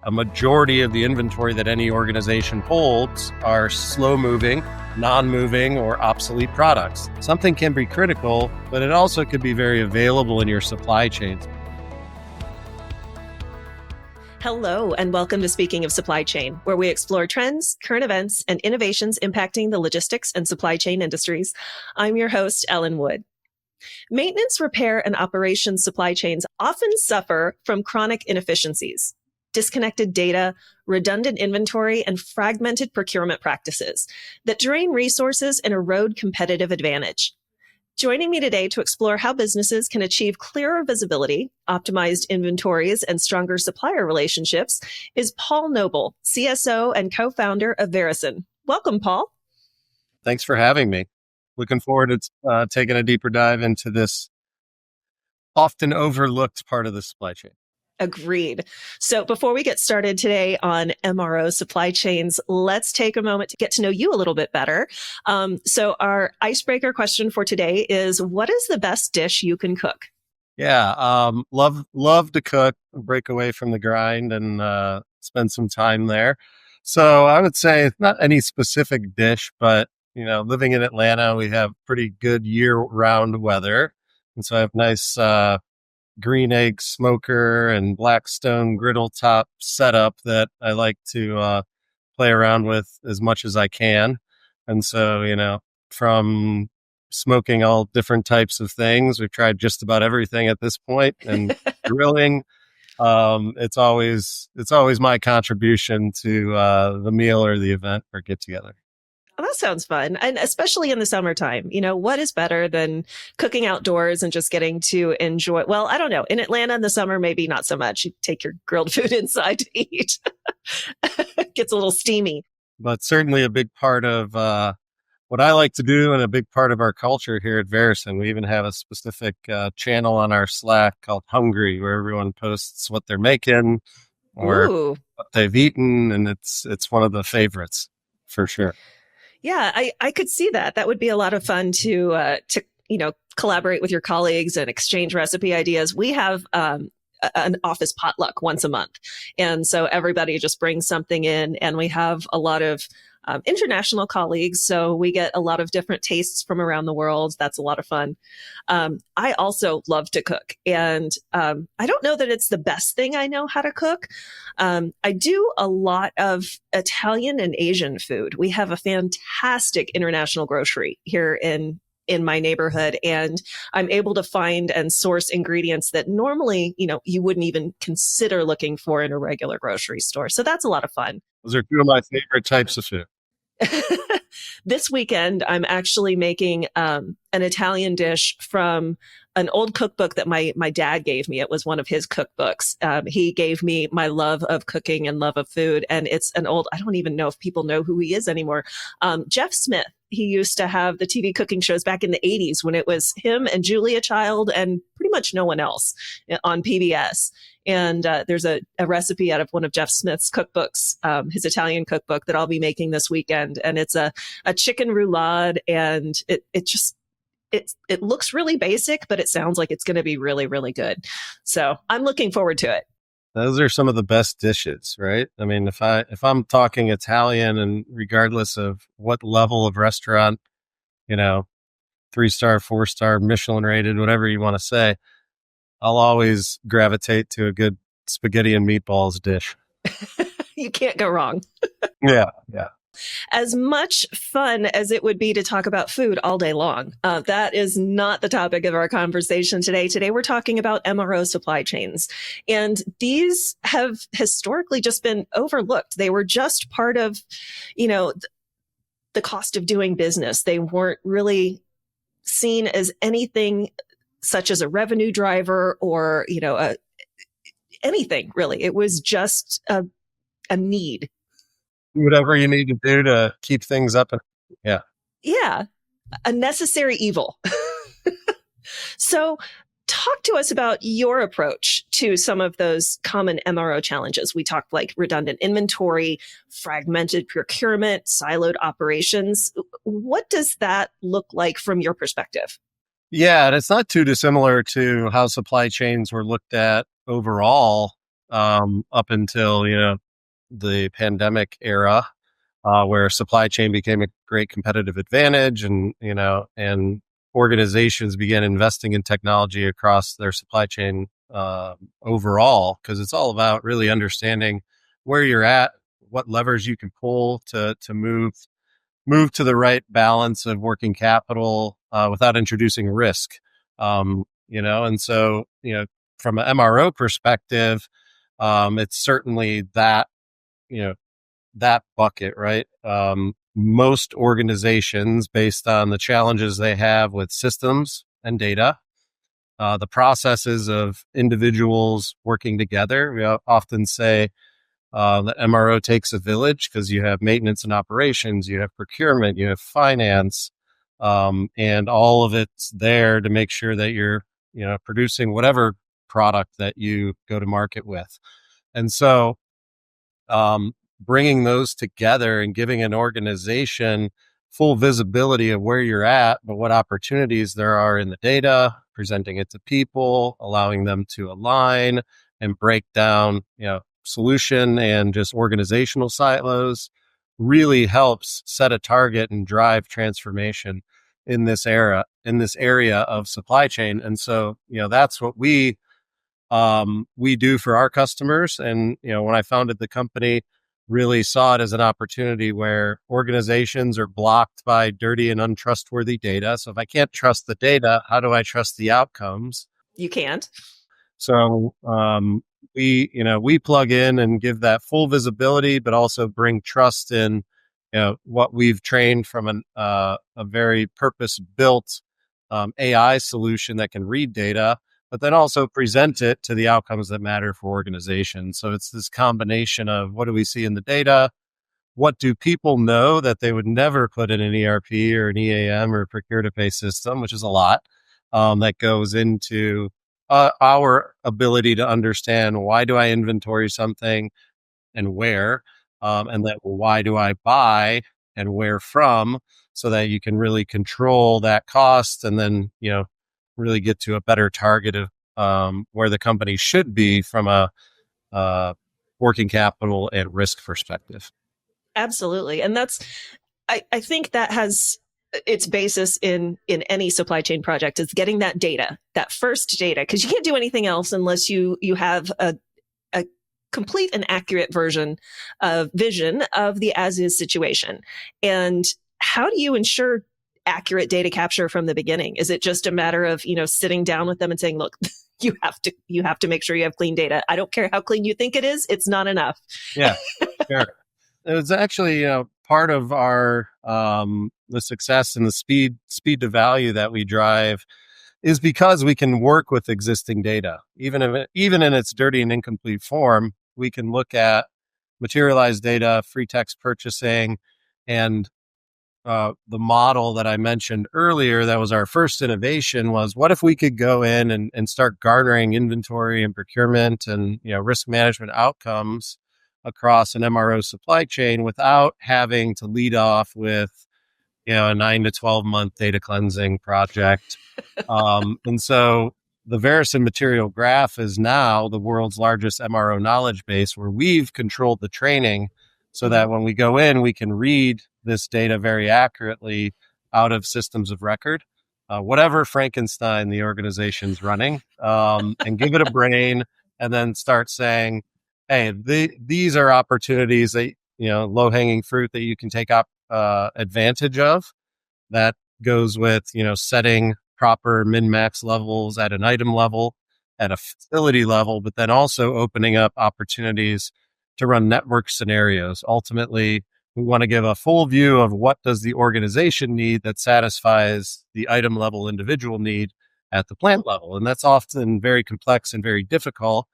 a majority of the inventory that any organization holds are slow-moving, non-moving, or obsolete products. Something can be critical, but it also could be very available in your supply chains. Hello, and welcome to Speaking of Supply Chain, where we explore trends, current events, and innovations impacting the logistics and supply chain industries. I'm your host, Ellen Wood. Maintenance, repair, and operations supply chains often suffer from chronic inefficiencies, disconnected data, redundant inventory, and fragmented procurement practices that drain resources and erode competitive advantage. Joining me today to explore how businesses can achieve clearer visibility, optimized inventories, and stronger supplier relationships is Paul Noble, CSO and co-founder of Verusen. Welcome, Paul. Thanks for having me. Looking forward to taking a deeper dive into this often overlooked part of the supply chain. Agreed. So before we get started today on MRO supply chains, let's take a moment to get to know you a little bit better. So our icebreaker question for today is, what is the best dish you can cook? Yeah, love to cook, break away from the grind and spend some time there. So I would say it's not any specific dish, but living in Atlanta, we have pretty good year-round weather. And so I have nice green egg smoker and Blackstone griddle top setup that I like to play around with as much as I can. And so, from smoking all different types of things, we've tried just about everything at this point, and grilling. It's always my contribution to the meal or the event or get together. Oh, that sounds fun. And especially in the summertime, what is better than cooking outdoors and just getting to enjoy? Well, I don't know. In Atlanta in the summer, maybe not so much. You take your grilled food inside to eat. It gets a little steamy. But certainly a big part of what I like to do and a big part of our culture here at Verusen. We even have a specific channel on our Slack called Hungry, where everyone posts what they're making or what they've eaten. And it's one of the favorites for sure. Yeah, I could see that. That would be a lot of fun to collaborate with your colleagues and exchange recipe ideas. We have an office potluck once a month. And so everybody just brings something in, and we have a lot of international colleagues. So we get a lot of different tastes from around the world. That's a lot of fun. I also love to cook, and I don't know that it's the best thing I know how to cook. I do a lot of Italian and Asian food. We have a fantastic international grocery here in my neighborhood, and I'm able to find and source ingredients that normally, you wouldn't even consider looking for in a regular grocery store. So that's a lot of fun. Those are two of my favorite types of food. This weekend, I'm actually making an Italian dish from an old cookbook that my dad gave me. It was one of his cookbooks. He gave me my love of cooking and love of food. And it's an old, I don't even know if people know who he is anymore. Jeff Smith. He used to have the TV cooking shows back in the 80s when it was him and Julia Child and pretty much no one else on PBS. And there's a recipe out of one of Jeff Smith's cookbooks, his Italian cookbook, that I'll be making this weekend. And it's a chicken roulade, and it looks really basic, but it sounds like it's going to be really, really good. So I'm looking forward to it. Those are some of the best dishes, right? I mean, if I'm talking Italian, and regardless of what level of restaurant, 3-star, 4-star, Michelin rated, whatever you want to say, I'll always gravitate to a good spaghetti and meatballs dish. You can't go wrong. Yeah. As much fun as it would be to talk about food all day long, that is not the topic of our conversation today. Today, we're talking about MRO supply chains. And these have historically just been overlooked. They were just part of, the cost of doing business. They weren't really seen as anything such as a revenue driver or, anything really. It was just a need. Whatever you need to do to keep things up. Yeah, a necessary evil. So talk to us about your approach to some of those common MRO challenges. We talked like redundant inventory, fragmented procurement, siloed operations. What does that look like from your perspective? Yeah, and it's not too dissimilar to how supply chains were looked at overall up until, the pandemic era, where supply chain became a great competitive advantage, and organizations began investing in technology across their supply chain overall, because it's all about really understanding where you're at, what levers you can pull to move to the right balance of working capital without introducing risk. And so, from an MRO perspective, it's certainly you know, that bucket, right? Most organizations, based on the challenges they have with systems and data, the processes of individuals working together, we often say that MRO takes a village, because you have maintenance and operations, you have procurement, you have finance, and all of it's there to make sure that you're, producing whatever product that you go to market with. And so, bringing those together and giving an organization full visibility of where you're at, but what opportunities there are in the data, presenting it to people, allowing them to align and break down, solution and just organizational silos, really helps set a target and drive transformation in this area of supply chain. And so, that's what we do for our customers. And, when I founded the company, really saw it as an opportunity where organizations are blocked by dirty and untrustworthy data. So if I can't trust the data, how do I trust the outcomes? You can't. So we plug in and give that full visibility, but also bring trust in, what we've trained from a very purpose built AI solution that can read data, but then also present it to the outcomes that matter for organizations. So it's this combination of, what do we see in the data? What do people know that they would never put in an ERP or an EAM or procure to pay system, which is a lot, that goes into our ability to understand, why do I inventory something and where, and then why do I buy and where from, so that you can really control that cost, and then, really get to a better target of where the company should be from a uh, working capital and risk perspective. Absolutely. And I think that has its basis in any supply chain project, is getting that data, that first data, because you can't do anything else unless you have a complete and accurate vision of the as is situation. And how do you ensure accurate data capture from the beginning? Is it just a matter of, sitting down with them and saying, look, you have to make sure you have clean data. I don't care how clean you think it is, it's not enough. Yeah, sure. It was actually, part of our the success and the speed to value that we drive is because we can work with existing data, even in its dirty and incomplete form. We can look at materialized data, free text purchasing, and the model that I mentioned earlier, that was our first innovation, was, what if we could go in and start garnering inventory and procurement and, risk management outcomes across an MRO supply chain without having to lead off with, a 9 to 12 month data cleansing project. And so the Verusen material graph is now the world's largest MRO knowledge base, where we've controlled the training so that when we go in, we can read this data very accurately out of systems of record, whatever Frankenstein the organization's running, and give it a brain, and then start saying, hey, these are opportunities that, low hanging fruit that you can take up advantage of. That goes with, setting proper min max levels at an item level, at a facility level, but then also opening up opportunities to run network scenarios. Ultimately, we want to give a full view of what does the organization need that satisfies the item level individual need at the plant level. And that's often very complex and very difficult.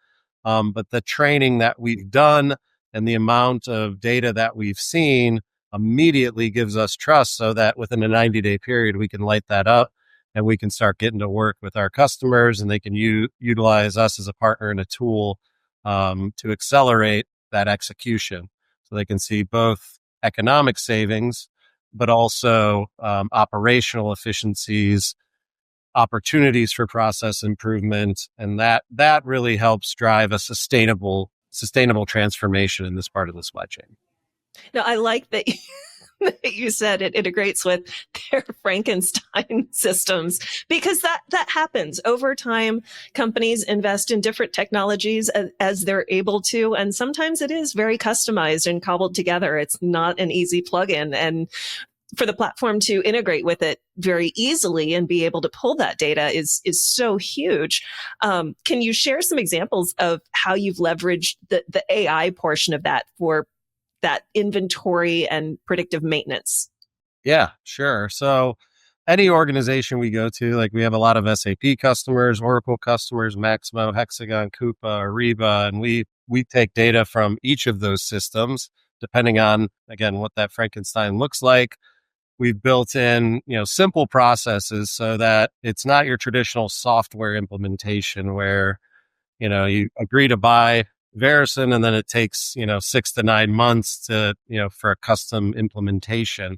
But the training that we've done and the amount of data that we've seen immediately gives us trust, so that within a 90-day period, we can light that up and we can start getting to work with our customers, and they can utilize us as a partner and a tool to accelerate that execution. So they can see both economic savings, but also operational efficiencies opportunities for process improvement, and that really helps drive a sustainable transformation in this part of the supply chain. Now, I like that you said it integrates with their Frankenstein systems, because that happens over time. Companies invest in different technologies as they're able to, and sometimes it is very customized and cobbled together. It's not an easy plugin, and for the platform to integrate with it very easily and be able to pull that data is so huge. Can you share some examples of how you've leveraged the AI portion of that for that inventory and predictive maintenance? Yeah, sure. So any organization we go to, like we have a lot of SAP customers, Oracle customers, Maximo, Hexagon, Coupa, Ariba, and we take data from each of those systems, depending on, again, what that Frankenstein looks like. We've built in, simple processes so that it's not your traditional software implementation where, you agree to buy Verusen and then it takes, 6 to 9 months to, for a custom implementation.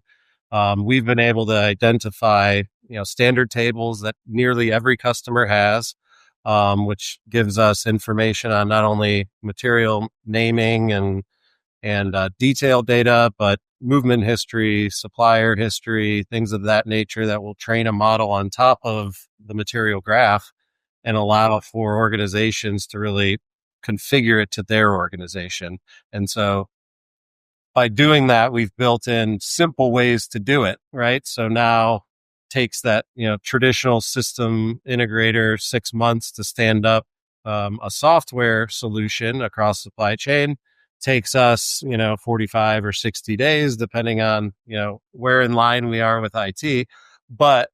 We've been able to identify, standard tables that nearly every customer has, which gives us information on not only material naming and detailed data, but movement history, supplier history, things of that nature that will train a model on top of the material graph and allow for organizations to really configure it to their organization. And so by doing that, we've built in simple ways to do it, right? So now takes that, traditional system integrator 6 months to stand up a software solution across supply chain. Takes us, 45 or 60 days, depending on, where in line we are with IT, but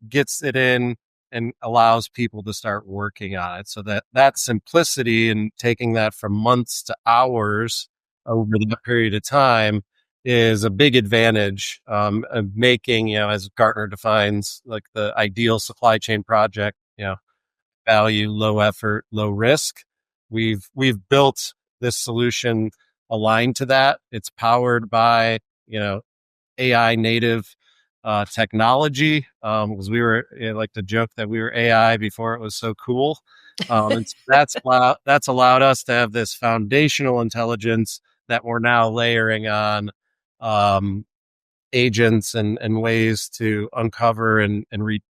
gets it in and allows people to start working on it. So that simplicity and taking that from months to hours over that period of time is a big advantage of making, as Gartner defines, like the ideal supply chain project, value, low effort, low risk. We've built this solution aligned to that. It's powered by, AI native technology, because we were like to joke that we were AI before it was so cool. And so that's allowed us to have this foundational intelligence that we're now layering on agents and ways to uncover and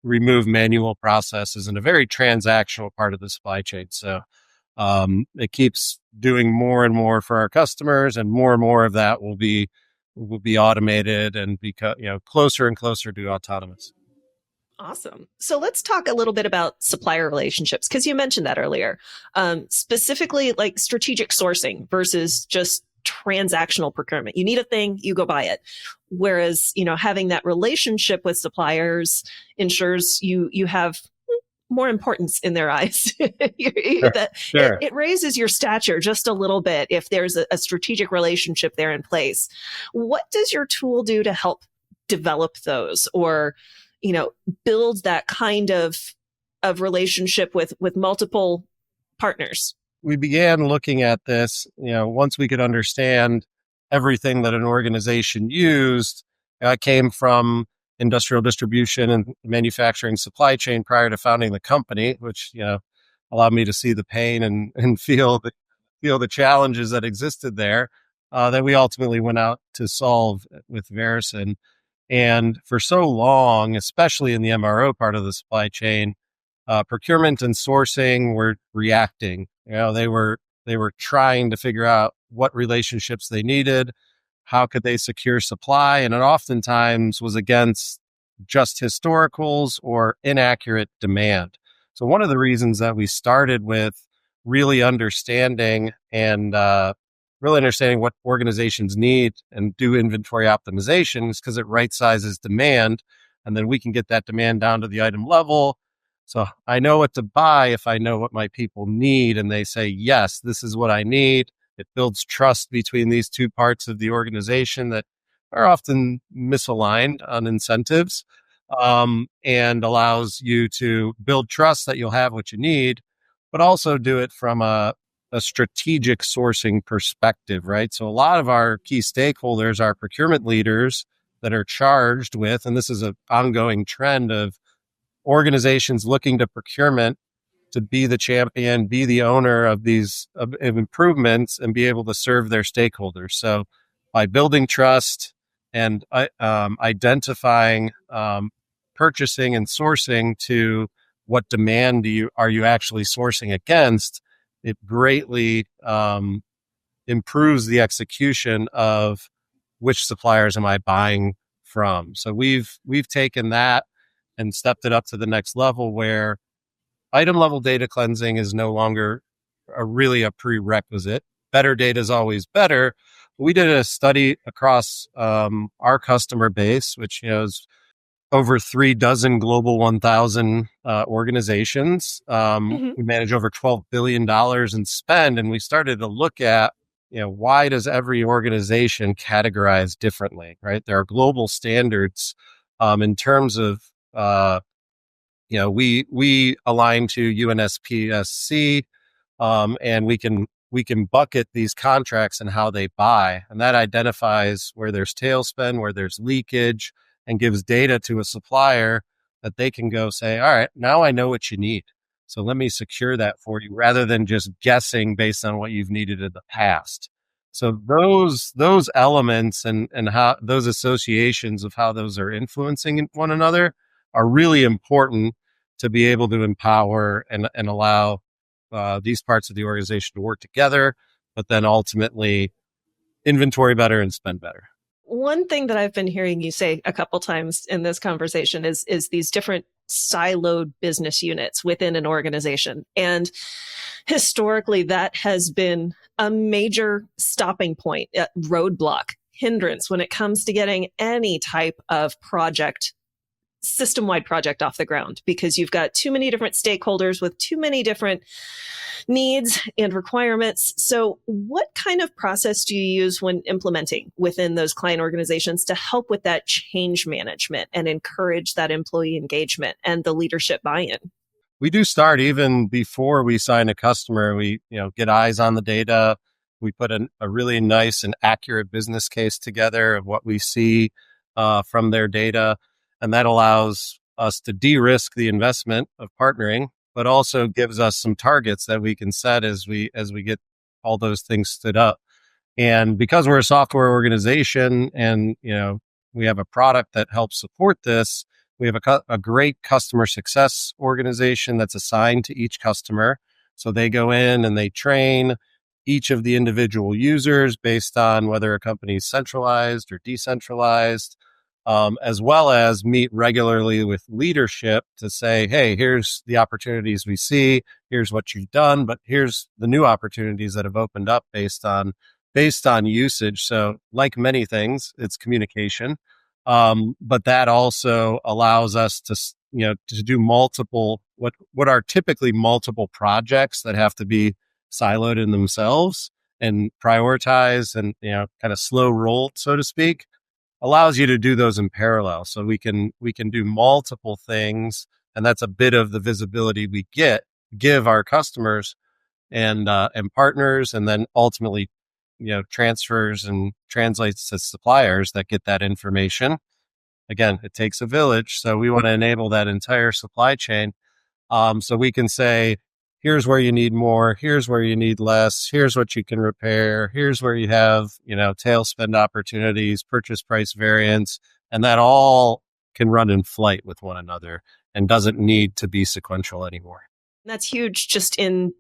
remove manual processes in a very transactional part of the supply chain. So it keeps doing more and more for our customers, and more of that will be automated and become, closer and closer to autonomous. Awesome. So let's talk a little bit about supplier relationships, because you mentioned that earlier, specifically like strategic sourcing versus just transactional procurement. You need a thing, you go buy it. Whereas, having that relationship with suppliers ensures you have more importance in their eyes. Sure. It raises your stature just a little bit if there's a strategic relationship there in place. What does your tool do to help develop those, or build that kind of relationship with multiple partners? We began looking at this, once we could understand everything that an organization used. I came from industrial distribution and manufacturing supply chain prior to founding the company, which, allowed me to see the pain and feel the challenges that existed there, that we ultimately went out to solve with Verusen. And for so long, especially in the MRO part of the supply chain, procurement and sourcing were reacting. They were trying to figure out what relationships they needed, how could they secure supply, and it oftentimes was against just historicals or inaccurate demand. So one of the reasons that we started with really understanding what organizations need and do inventory optimization is because it right sizes demand, and then we can get that demand down to the item level. So I know what to buy if I know what my people need, and they say, yes, this is what I need. It builds trust between these two parts of the organization that are often misaligned on incentives, and allows you to build trust that you'll have what you need, but also do it from a strategic sourcing perspective, right? So a lot of our key stakeholders are procurement leaders that are charged with, and this is an ongoing trend of organizations looking to procurement to be the champion, be the owner of these of improvements, and be able to serve their stakeholders. So, by building trust and identifying purchasing and sourcing to what demand are you actually sourcing against, it greatly improves the execution of which suppliers am I buying from. So we've taken that and stepped it up to the next level where item level data cleansing is no longer really a prerequisite. Better data is always better. We did a study across our customer base, which is over 3 dozen global 1,000 organizations. Mhm. We manage over $12 billion in spend, and we started to look at, why does every organization categorize differently, right? There are global standards in terms of, we align to UNSPSC, and we can bucket these contracts and how they buy, and that identifies where there's tail spend, where there's leakage, and gives data to a supplier that they can go say, all right, now I know what you need, so let me secure that for you, rather than just guessing based on what you've needed in the past. So those elements and how those associations of how those are influencing one another are really important to be able to empower and allow these parts of the organization to work together, but then ultimately inventory better and spend better. One thing that I've been hearing you say a couple times in this conversation is these different siloed business units within an organization. And historically, that has been a major stopping point, roadblock, hindrance when it comes to getting any type of project, system-wide project off the ground, because you've got too many different stakeholders with too many different needs and requirements. So what kind of process do you use when implementing within those client organizations to help with that change management and encourage that employee engagement and the leadership buy-in? We do start even before we sign a customer. We get eyes on the data. We put a really nice and accurate business case together of what we see from their data, and that allows us to de-risk the investment of partnering, but also gives us some targets that we can set as we get all those things stood up. And because we're a software organization and, we have a product that helps support this, we have a great customer success organization that's assigned to each customer. So they go in and they train each of the individual users based on whether a company is centralized or decentralized, as well as meet regularly with leadership to say, hey, here's the opportunities we see, here's what you've done, but here's the new opportunities that have opened up based on usage. So like many things, it's communication. But that also allows us to do multiple, what are typically multiple projects that have to be siloed in themselves and prioritize and, kind of slow roll, so to speak, allows you to do those in parallel. So we can do multiple things. And that's a bit of the visibility we give our customers and partners, and then ultimately, transfers and translates to suppliers that get that information. Again, it takes a village. So we want to enable that entire supply chain. So we can say, here's where you need more, here's where you need less, here's what you can repair, here's where you have, tail spend opportunities, purchase price variance, and that all can run in flight with one another and doesn't need to be sequential anymore. That's huge just in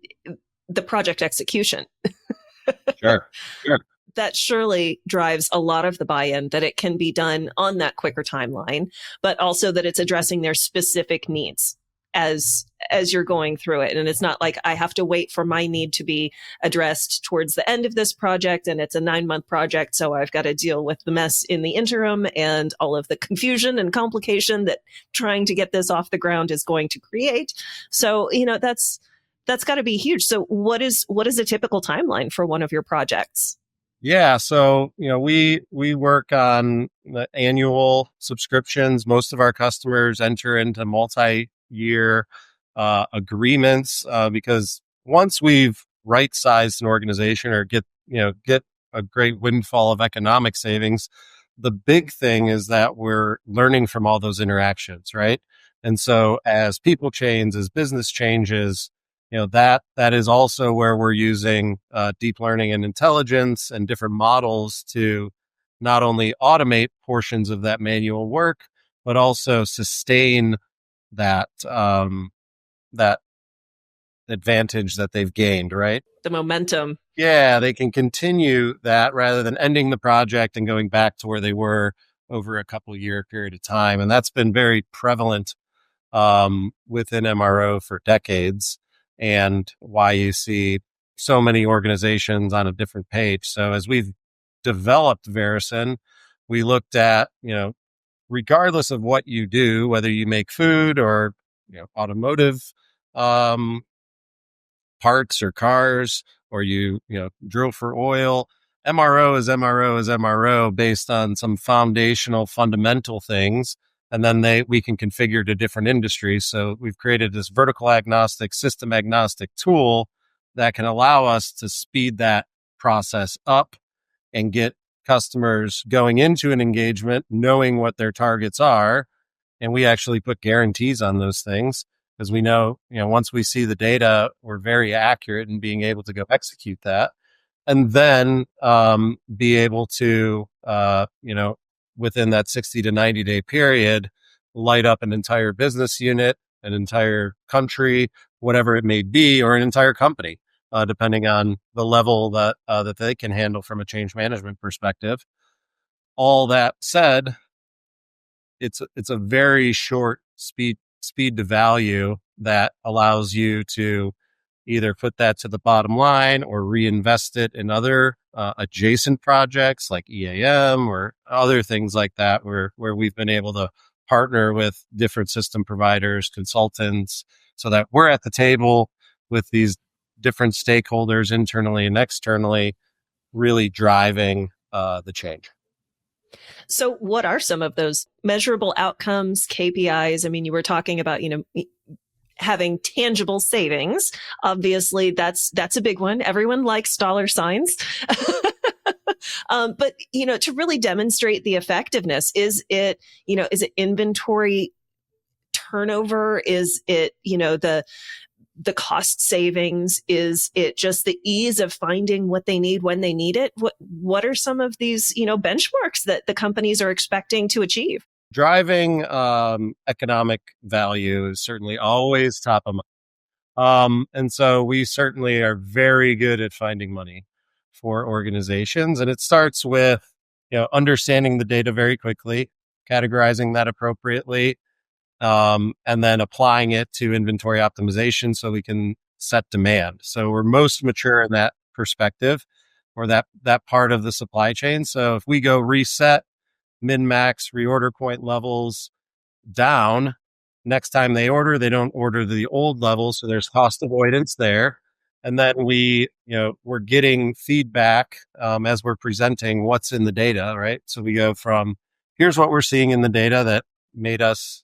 the project execution. Sure. Sure. That surely drives a lot of the buy-in, that it can be done on that quicker timeline, but also that it's addressing their specific needs as you're going through it. And it's not like I have to wait for my need to be addressed towards the end of this project, and it's a 9-month project, so I've got to deal with the mess in the interim and all of the confusion and complication that trying to get this off the ground is going to create. So that's got to be huge. So what is a typical timeline for one of your projects? Yeah, so we work on the annual subscriptions. Most of our customers enter into multi-year agreements because once we've right-sized an organization or get a great windfall of economic savings, the big thing is that we're learning from all those interactions, right? And so as people change, as business changes, that is also where we're using deep learning and intelligence and different models to not only automate portions of that manual work, but also sustain that advantage that they've gained, right? The momentum. Yeah, they can continue that rather than ending the project and going back to where they were over a couple year period of time. And that's been very prevalent within MRO for decades, and why you see so many organizations on a different page. So as we've developed Verusen, we looked at, regardless of what you do, whether you make food or automotive um, parts or cars, or you drill for oil, MRO is MRO is MRO based on some foundational fundamental things. And then we can configure to different industries. So we've created this vertical agnostic, system agnostic tool that can allow us to speed that process up and get customers going into an engagement, knowing what their targets are. And we actually put guarantees on those things because we know, once we see the data, we're very accurate in being able to go execute that. And then be able to, within that 60 to 90-day period, light up an entire business unit, an entire country, whatever it may be, or an entire company, depending on the level that they can handle from a change management perspective. All that said, it's a very short speed to value that allows you to either put that to the bottom line or reinvest it in other adjacent projects like EAM or other things like that, where we've been able to partner with different system providers, consultants, so that we're at the table with these different stakeholders internally and externally, really driving the change. So what are some of those measurable outcomes, KPIs? I mean, you were talking about, having tangible savings. Obviously, that's a big one. Everyone likes dollar signs. But to really demonstrate the effectiveness, is it inventory turnover? Is it the cost savings? Is it just the ease of finding what they need when they need it? What are some of these benchmarks that the companies are expecting to achieve? Driving economic value is certainly always top of mind. And so we certainly are very good at finding money for organizations. And it starts with, understanding the data very quickly, categorizing that appropriately, and then applying it to inventory optimization so we can set demand. So we're most mature in that perspective, or that part of the supply chain. So if we go reset min-max reorder point levels down, next time they order, they don't order the old levels. So there's cost avoidance there. And then we're getting feedback as we're presenting what's in the data, right? So we go from, here's what we're seeing in the data that made us,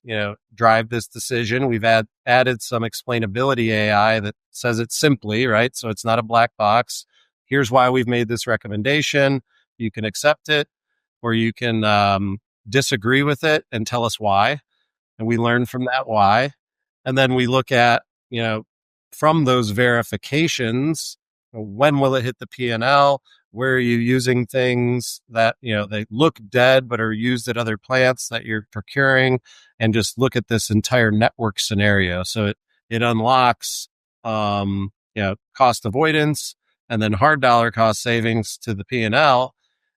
drive this decision. We've added some explainability AI that says it simply, right? So it's not a black box. Here's why we've made this recommendation. You can accept it, or you can disagree with it and tell us why. And we learn from that why. And then we look at, from those verifications, when will it hit the P&L? Where are you using things that, they look dead, but are used at other plants that you're procuring? And just look at this entire network scenario. So it unlocks, cost avoidance and then hard dollar cost savings to the P&L.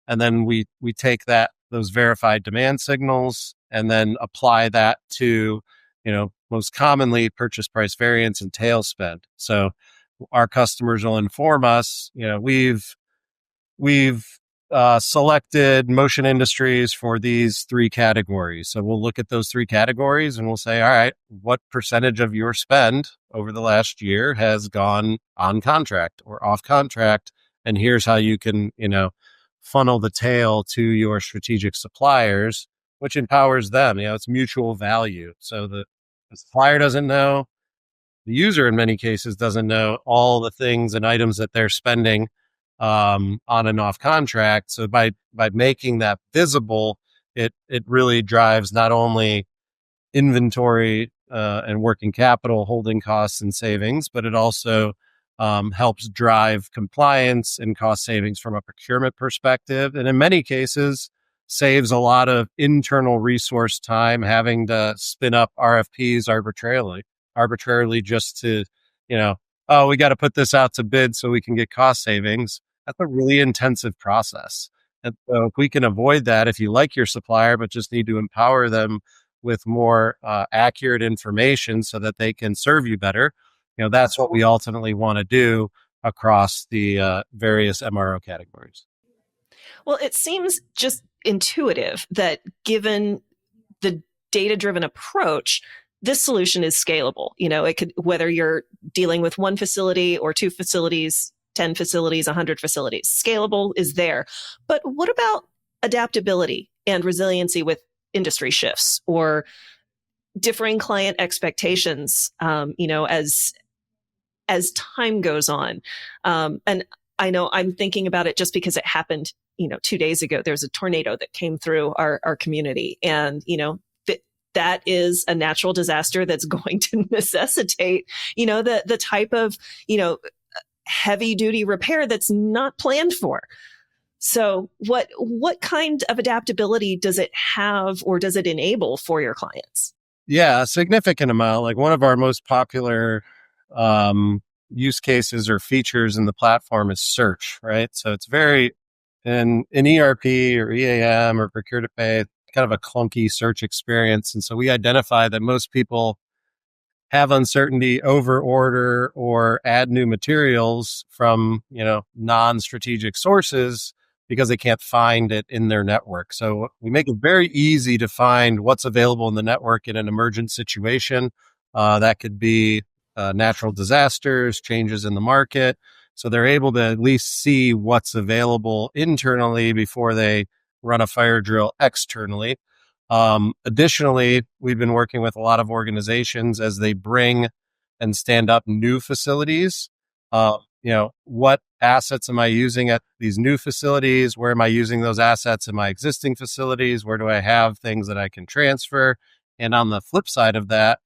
And then we take those verified demand signals and then apply that to, most commonly purchase price variance and tail spend. So our customers will inform us, we've selected Motion Industries for these 3 categories. So we'll look at those 3 categories and we'll say, all right, what percentage of your spend over the last year has gone on contract or off contract? And here's how you can, funnel the tail to your strategic suppliers, which empowers them. It's mutual value. So the supplier doesn't know, the user in many cases doesn't know all the things and items that they're spending on and off contract. So by making that visible, it really drives not only inventory and working capital, holding costs and savings, but it also helps drive compliance and cost savings from a procurement perspective. And in many cases, saves a lot of internal resource time having to spin up RFPs arbitrarily just to, you know, oh, we got to put this out to bid so we can get cost savings. That's a really intensive process. And so if we can avoid that, if you like your supplier, but just need to empower them with more accurate information so that they can serve you better, that's what we ultimately want to do across the various MRO categories. Well, it seems just intuitive that given the data-driven approach, this solution is scalable. It could, whether you're dealing with one facility or two facilities, 10 facilities, 100 facilities, scalable is there. But what about adaptability and resiliency with industry shifts or differing client expectations, as time goes on? And I know I'm thinking about it just because it happened, 2 days ago. There's a tornado that came through our community, and, that is a natural disaster that's going to necessitate, the type of, heavy duty repair that's not planned for. So what kind of adaptability does it have, or does it enable for your clients? Yeah, a significant amount. Like one of our most popular use cases or features in the platform is search, right? So it's very, in ERP or EAM or procure to pay, kind of a clunky search experience. And so we identify that most people have uncertainty, over order, or add new materials from, non-strategic sources because they can't find it in their network. So we make it very easy to find what's available in the network in an emergent situation. That could be natural disasters, changes in the market. So they're able to at least see what's available internally before they run a fire drill externally. Additionally, we've been working with a lot of organizations as they bring and stand up new facilities. What assets am I using at these new facilities? Where am I using those assets in my existing facilities? Where do I have things that I can transfer? And on the flip side of that,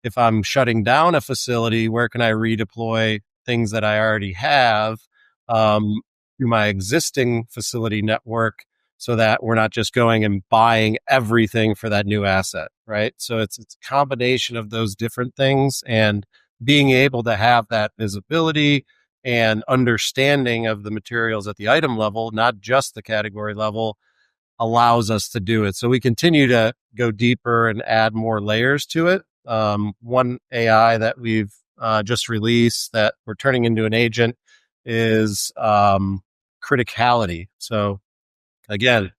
if I'm shutting down a facility, where can I redeploy things that I already have through my existing facility network so that we're not just going and buying everything for that new asset, right? So it's a combination of those different things, and being able to have that visibility and understanding of the materials at the item level, not just the category level, allows us to do it. So we continue to go deeper and add more layers to it. One AI that we've just released that we're turning into an agent is criticality. So again,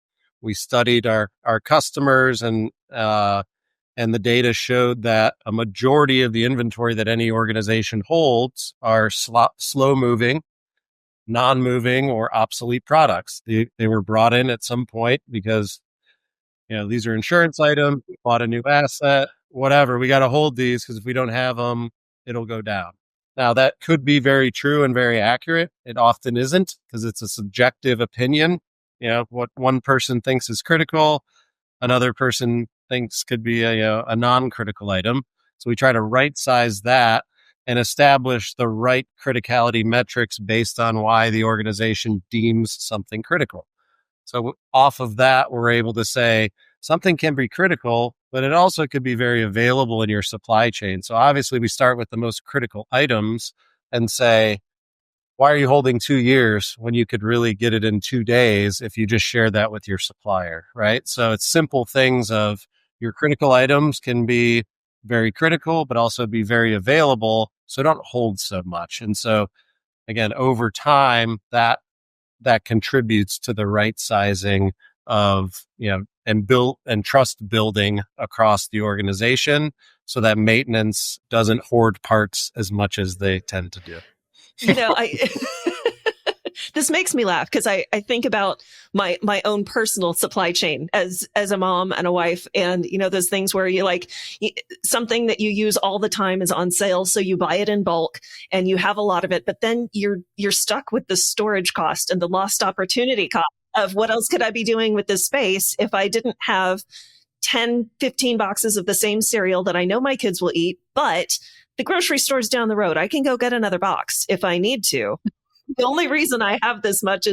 we studied our customers, and the data showed that a majority of the inventory that any organization holds are slow moving, non-moving, or obsolete products. They were brought in at some point because these are insurance items. We bought a new asset, whatever. We got to hold these because if we don't have them, it'll go down. Now, that could be very true and very accurate. It often isn't because it's a subjective opinion. What one person thinks is critical, another person thinks could be a non-critical item. So we try to right size that and establish the right criticality metrics based on why the organization deems something critical. So off of that, we're able to say something can be critical, but it also could be very available in your supply chain. So obviously we start with the most critical items and say, why are you holding 2 years when you could really get it in 2 days if you just share that with your supplier, right? So it's simple things of your critical items can be very critical, but also be very available. So don't hold so much. And so again, over time, that contributes to the right sizing of, and build and trust building across the organization so that maintenance doesn't hoard parts as much as they tend to do. I this makes me laugh because I think about my own personal supply chain as a mom and a wife, and those things where something that you use all the time is on sale, so you buy it in bulk and you have a lot of it, but then you're stuck with the storage cost and the lost opportunity cost of what else could I be doing with this space if I didn't have 10, 15 boxes of the same cereal that I know my kids will eat, but the grocery store's down the road. I can go get another box if I need to. The only reason I have this much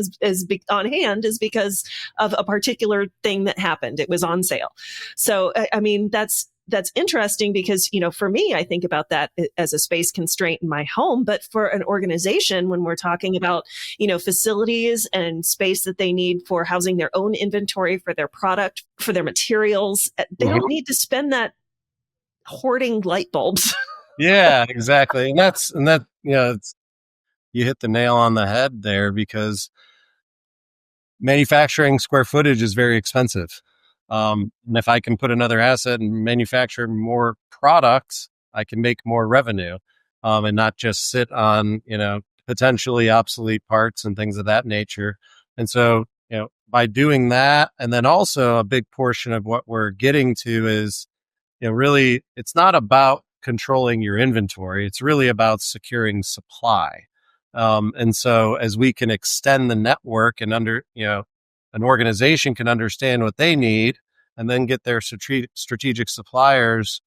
on hand is because of a particular thing that happened. It was on sale. So, I mean, that's interesting because, for me, I think about that as a space constraint in my home. But for an organization, when we're talking about, facilities and space that they need for housing their own inventory for their product, for their materials, they don't need to spend that hoarding light bulbs. Yeah, exactly. And that, you hit the nail on the head there, because manufacturing square footage is very expensive. And if I can put another asset and manufacture more products, I can make more revenue, and not just sit on, potentially obsolete parts and things of that nature. And so, by doing that, and then also a big portion of what we're getting to is, really, it's not about controlling your inventory. It's really about securing supply. And so as we can extend the network and an organization can understand what they need and then get their strategic suppliers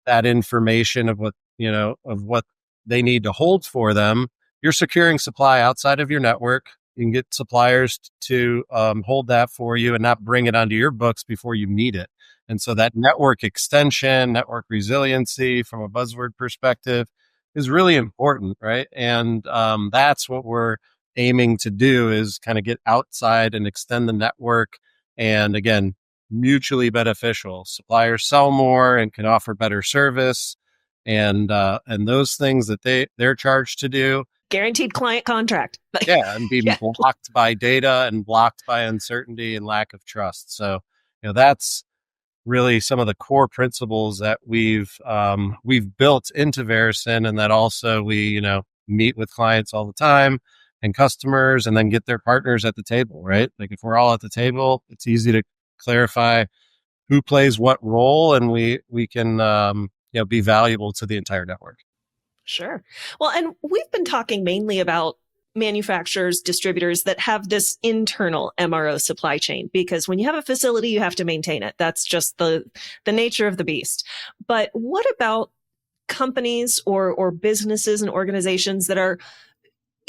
that information of what they need to hold for them, you're securing supply outside of your network. You can get suppliers to hold that for you and not bring it onto your books before you need it. And so that network extension, network resiliency from a buzzword perspective is really important, right? And that's what we're aiming to do, is kind of get outside and extend the network. And again, mutually beneficial. Suppliers sell more and can offer better service, and those things that they're charged to do. Guaranteed client contract. Yeah, and being Yeah. blocked by data and blocked by uncertainty and lack of trust. So, that's really some of the core principles that we've built into Verusen, and that also we meet with clients all the time and customers, and then get their partners at the table, right? Like if we're all at the table, it's easy to clarify who plays what role, and we can be valuable to the entire network. Sure. Well, and we've been talking mainly about manufacturers, distributors that have this internal MRO supply chain, because when you have a facility, you have to maintain it. That's just the nature of the beast. But what about companies or businesses and organizations that are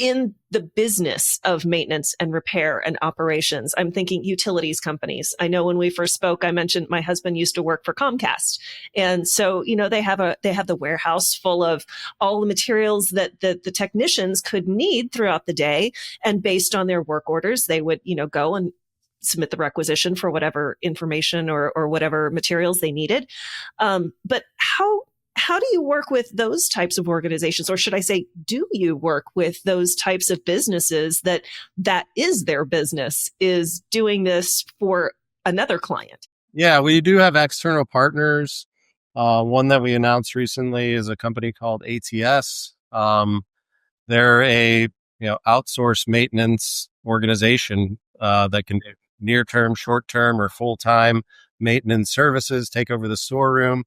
in the business of maintenance and repair and operations? I'm thinking utilities companies. I know when we first spoke, I mentioned my husband used to work for Comcast. And so, they have the warehouse full of all the materials that the technicians could need throughout the day. And based on their work orders, they would, go and submit the requisition for whatever information or whatever materials they needed. But how do you work with those types of organizations? Or should I say, do you work with those types of businesses that is their business, is doing this for another client? Yeah, we do have external partners. One that we announced recently is a company called ATS. They're a outsourced maintenance organization that can do near-term, short-term, or full-time maintenance services, take over the storeroom.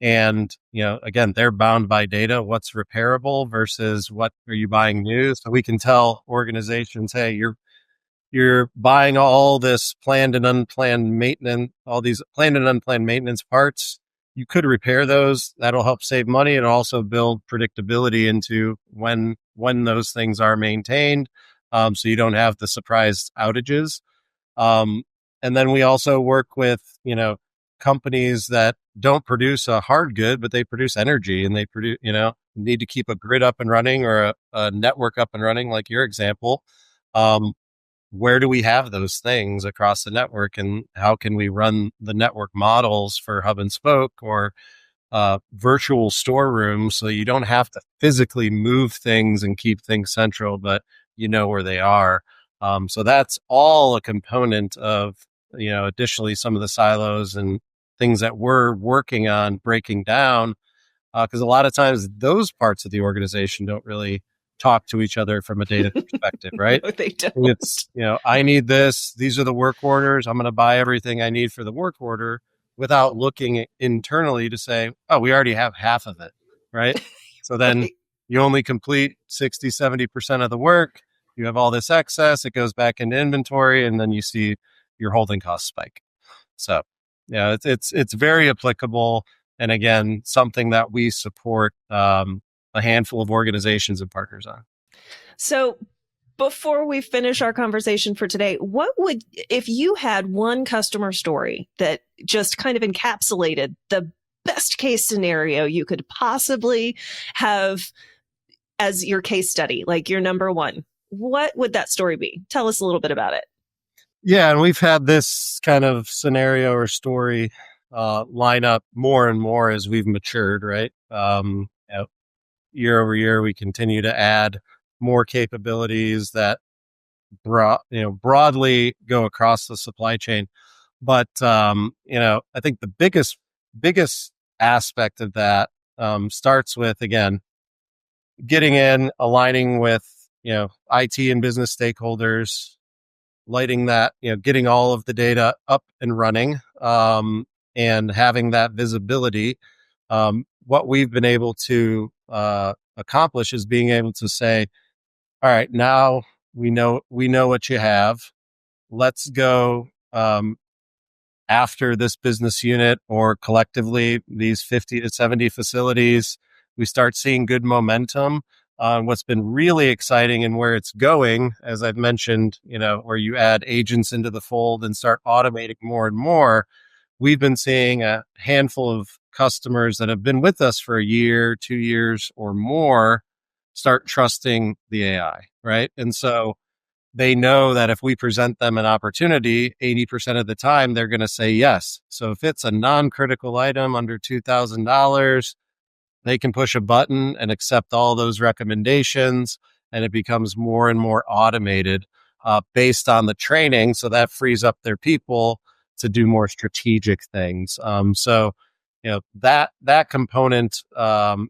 And, again, they're bound by data, what's repairable versus what are you buying new. So we can tell organizations, hey, you're buying all this planned and unplanned maintenance, all these planned and unplanned maintenance parts. You could repair those. That'll help save money and also build predictability into when those things are maintained. So you don't have the surprise outages. And then we also work with, companies that don't produce a hard good, but they produce energy, and they need to keep a grid up and running, or a network up and running, like your example. Where do we have those things across the network, and how can we run the network models for hub and spoke or virtual storerooms, so you don't have to physically move things and keep things central, but where they are. So that's all a component of, additionally, some of the silos and things that we're working on breaking down, because a lot of times those parts of the organization don't really talk to each other from a data perspective, right? No, they don't. It's, I need this. These are the work orders. I'm going to buy everything I need for the work order, without looking internally to say, oh, we already have half of it, right? So then Right. you only complete 60, 70% of the work. You have all this excess. It goes back into inventory, and then you see your holding costs spike. So it's very applicable. And again, something that we support a handful of organizations and partners on. So before we finish our conversation for today, if you had one customer story that just kind of encapsulated the best case scenario you could possibly have as your case study, like your number one, what would that story be? Tell us a little bit about it. Yeah, and we've had this kind of scenario or story line up more and more as we've matured, right? Year over year, we continue to add more capabilities that broadly go across the supply chain. But I think the biggest aspect of that starts with, again, getting in, aligning with IT and business stakeholders, lighting that, getting all of the data up and running, and having that visibility. What we've been able to accomplish is being able to say, all right, now we know what you have. Let's go after this business unit, or collectively these 50 to 70 facilities. We start seeing good momentum. What's been really exciting and where it's going, as I've mentioned, where you add agents into the fold and start automating more and more. We've been seeing a handful of customers that have been with us for a year, 2 years or more start trusting the AI, right? And so they know that if we present them an opportunity, 80% of the time, they're going to say yes. So if it's a non-critical item under $2,000, they can push a button and accept all those recommendations, and it becomes more and more automated based on the training. So that frees up their people to do more strategic things. That component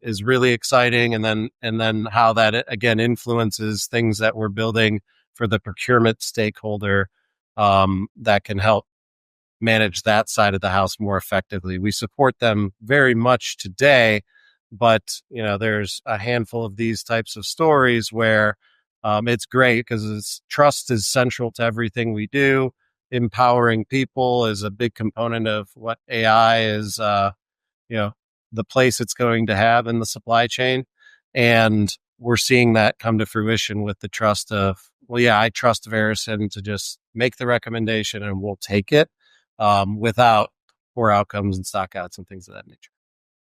is really exciting, and then how that again influences things that we're building for the procurement stakeholder that can help manage that side of the house more effectively. We support them very much today, but there's a handful of these types of stories where it's great because trust is central to everything we do. Empowering people is a big component of what AI is, the place it's going to have in the supply chain. And we're seeing that come to fruition with the trust of, I trust Verusen to just make the recommendation and we'll take it without poor outcomes and stockouts and things of that nature.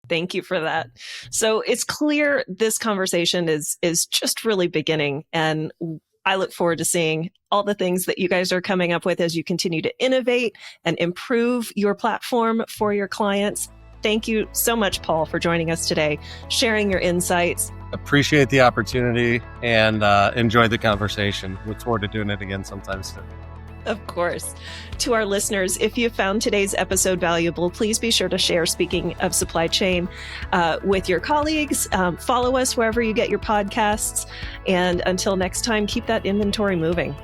Thank you for that. So it's clear this conversation is just really beginning, and I look forward to seeing all the things that you guys are coming up with as you continue to innovate and improve your platform for your clients. Thank you so much, Paul, for joining us today, sharing your insights. Appreciate the opportunity and enjoy the conversation. Look forward to doing it again sometime soon. Of course. To our listeners, if you found today's episode valuable, please be sure to share Speaking of Supply Chain with your colleagues. Follow us wherever you get your podcasts. And until next time, keep that inventory moving.